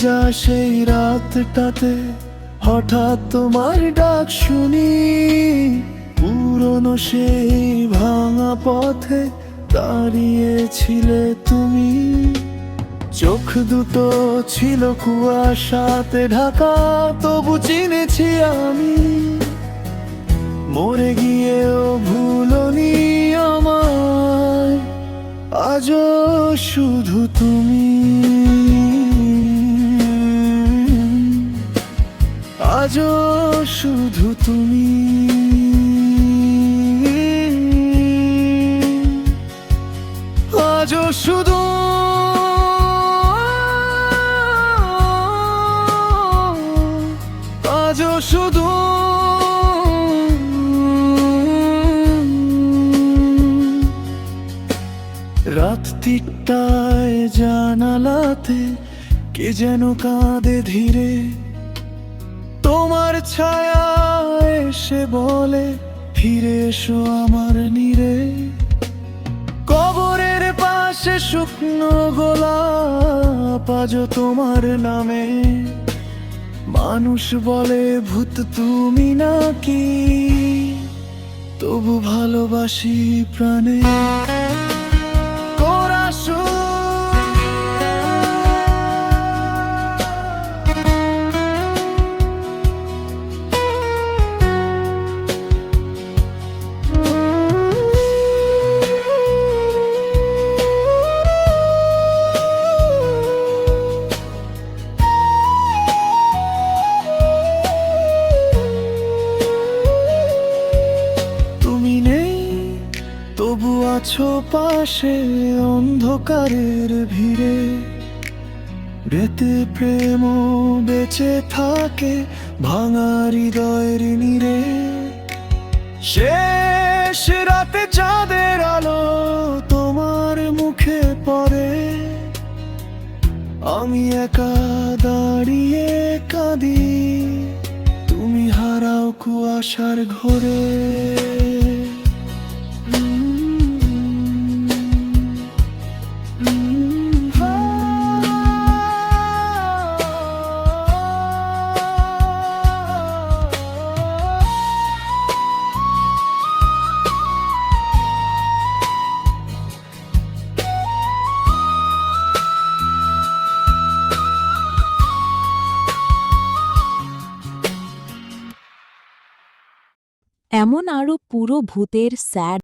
ভেজা সেই রাতটাতে হঠাৎ তোমার ডাক শুনি, পুরনো সেই ভাঙা পথে দাঁড়িয়েছিলে তুমি। চোখ দুটো ছিল কুয়াশাতে ঢাকা, তবু চিনেছি আমি। মরে গিয়েও ভুলনি আমায়, আজও শুধু তুমি, আজও শুধু তুমি। আজও শুধু, আজও শুধু রাত ৩টায় জানালাতে কে যেন কাঁদে ধীরে, তোমার ছায়া এসে বলে ফিরে এসো আমার নীরে। কবরের পাশে শুকনো গোলাপ আজও তোমার নামে, মানুষ বলে ভূত তুমি নাকি, তবু ভালোবাসি প্রাণে। তবু আছো পাশে অন্ধকারের ভিড়ে, রেতে প্রেম বেঁচে থাকে ভাঙা হৃদয়ের নীড়ে। শেষ রাতে চাঁদের আলো তোমার মুখে পড়ে, আমি একা দাঁড়িয়ে কাঁদি, তুমি হারাও কুয়াশার ঘোরে। এমন আরও পুরো ভূতের স্যাড